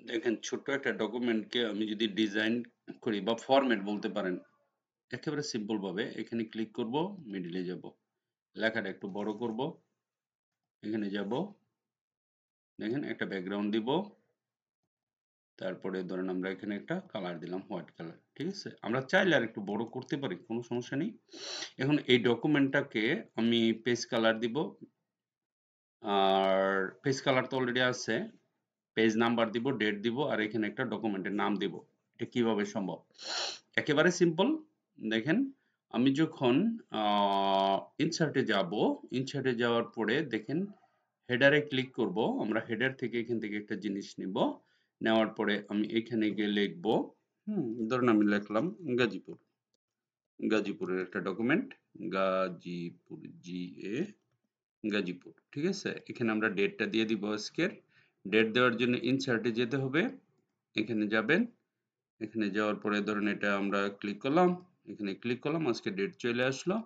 দেখেন ছোট্ট একটা ডকুমেন্টকে আমি যদি ডিজাইন করি বা ফরম্যাট বলতে পারেন, একেবারে সিম্পল ভাবে এখানে ক্লিক করব, মিডলে যাব, লেখাটা একটু বড় করব, এখানে যাব, দেখেন একটা ব্যাকগ্রাউন্ড দিব, তারপরে ধরেন আমরা এখানে একটা কালার দিলাম হোয়াইট কালার। ঠিক আছে, আমরা চাইলে আর একটু বড় করতে পারি, কোনো সমস্যা নেই। এখন এই ডকুমেন্টটাকে আমি পেজ কালার দিব, আর পেজ কালার তো অলরেডি আছে, পেজ নাম্বার দিব, ডেট দিব, আর এখানে একটা ডকুমেন্টের নাম দিব। এটা কিভাবে সম্ভব? একেবারে সিম্পল। দেখেন আমি যখন ইনসার্টে যাব, ইনসার্টে যাওয়ার পরে দেখেন হেডারে ক্লিক করব, আমরা হেডার থেকে এখান থেকে একটা জিনিস নিব, নেওয়ার পরে আমি এখানে গিয়ে লিখব, ধরুন আমি লিখলাম গাজীপুর, গাজীপুরের একটা ডকুমেন্ট, গাজীপুর, GA গাজীপুর। ঠিক আছে, এখানে আমরা ডেটটা দিয়ে দিব আজকের। ডেট দেওয়ার জন্য ইনসার্টে যেতে হবে, এখানে যাবেন, এখানে যাওয়ার পরে ধরুন এটা আমরা ক্লিক করলাম, এখানে ক্লিক করলাম, আজকে ডেট চলে আসলো।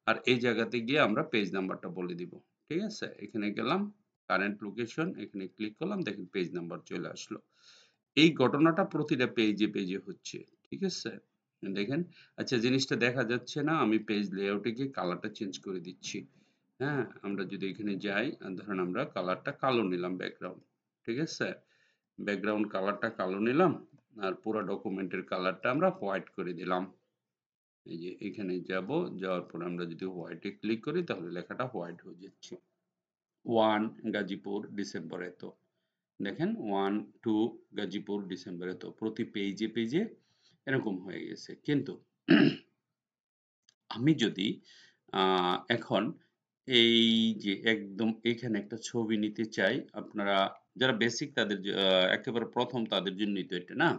আর এই জায়গাতে গিয়ে আমরা পেজ নাম্বারটা বলে দিব। ঠিক আছে, এখানে গেলাম, কারেন্ট লোকেশন, এখানে ক্লিক করলাম, দেখেন পেজ নাম্বার চলে আসলো। এই ঘটনাটা প্রতিটা পেজে পেজে হচ্ছে। ঠিক আছে, দেখেন। আচ্ছা, জিনিসটা দেখা যাচ্ছে না, আমি পেজ লেআউটে গিয়ে কালারটা চেঞ্জ করে দিচ্ছি। হ্যাঁ, আমরা যদি এখানে যাই, ধরেন আমরা কালারটা কালো নিলাম, ব্যাকগ্রাউন্ড। ঠিক আছে, ব্যাকগ্রাউন্ড কালারটা কালো নিলাম, আর পুরো ডকুমেন্টের কালারটা আমরা হোয়াইট করে দিলাম। এই যে এখানে যাব, যাওয়ার পর আমরা যদি হোয়াইটে ক্লিক করি তাহলে লেখাটা হোয়াইট হয়ে যাচ্ছে। 1 গাজীপুর ডিসেম্বর এত, দেখেন 1 2 গাজীপুর ডিসেম্বর এত, প্রতি পেজে পেজে এরকম হয়ে গেছে। কিন্তু আমি যদি এখন এই যে একদম এখানে একটা ছবি নিতে চাই, আপনারা যারা বেসিক তাদের একেবারে প্রথম তাদের জন্যই তো এটা না।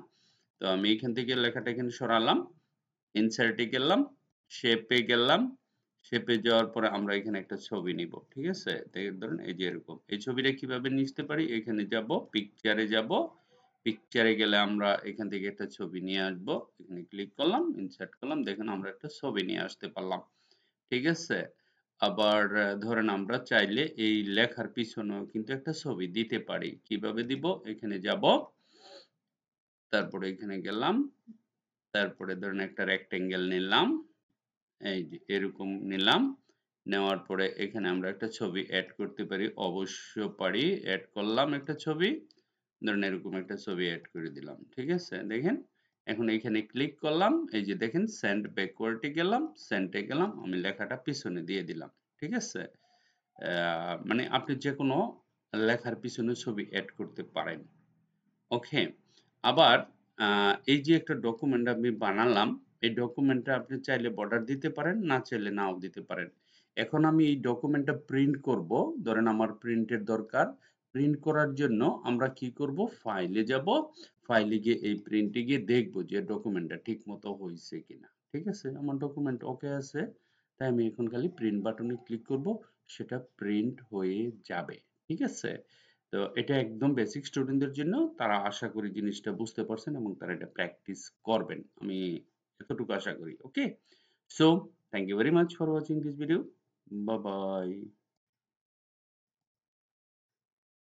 তো আমি এখান থেকে লেখাটা এখানে সরালাম, ইনসার্টে গেলাম, শেপে গেলাম, শেপে যাওয়ার পরে আমরা এখানে একটা ছবি নিব। ঠিক আছে, ধরুন এই যে এরকম, এই ছবিটা কিভাবে নিতে পারি, এখানে যাব, পিকচারে যাব, পিকচারে গেলে আমরা এখান থেকে একটা ছবি নিয়ে আসবো, এখানে ক্লিক করলাম, ইনসার্ট করলাম, দেখেন আমরা একটা ছবি নিয়ে আসতে পারলাম। ঠিক আছে, আবার ধরেন আমরা চাইলে এই লেখার পিছনেও কিন্তু একটা ছবি দিতে পারি। কিভাবে দিব, এখানে যাব, তারপরে এখানে গেলাম, তারপরে ধরেন একটা রেক্টেঙ্গেল নিলাম, এই যে এরকম নিলাম, নেওয়ার পরে এখানে আমরা একটা ছবি অ্যাড করতে পারি, অবশ্য পারি। অ্যাড করলাম একটা ছবি, ধরেন এরকম একটা ছবি অ্যাড করে দিলাম। ঠিক আছে, দেখেন এখন এখানে ক্লিক করলাম, এই যে দেখেন সেন্ড ব্যাকওয়ার্ডে গেলাম, সেন্ডে গেলাম, আমি লেখাটা পিছনে দিয়ে দিলাম। ঠিক আছে, মানে আপনি যে কোনো লেখার পিছনে ছবি অ্যাড করতে পারেন। ওকে, আবার এই যে একটা ডকুমেন্ট আমি বানালাম, এই ডকুমেন্টটা আপনি চাইলে বর্ডার দিতে পারেন, না চাইলে নাও দিতে পারেন। এখন আমি এই ডকুমেন্টটা প্রিন্ট করব, ধরেন আমার প্রিন্টের দরকার। প্রিন্ট করার জন্য আমরা কি করব, ফাইলে যাব, ফাইলে গিয়ে এই প্রিন্টে গিয়ে দেখব যে ডকুমেন্টটা ঠিক মতো হয়েছে কিনা। ঠিক আছে, আমার ডকুমেন্ট ওকে আছে, তাই আমি এখন খালি প্রিন্ট বাটনে ক্লিক করব, সেটা প্রিন্ট হয়ে যাবে। ঠিক আছে, তো এটা একদম বেসিক স্টুডেন্টদের জন্য, তারা আশা করি জিনিসটা বুঝতে পারছেন এবং তারা এটা প্র্যাকটিস করবেন, আমি এতটুকু আশা করি। Okay, so thank you very much for watching this video, bye by.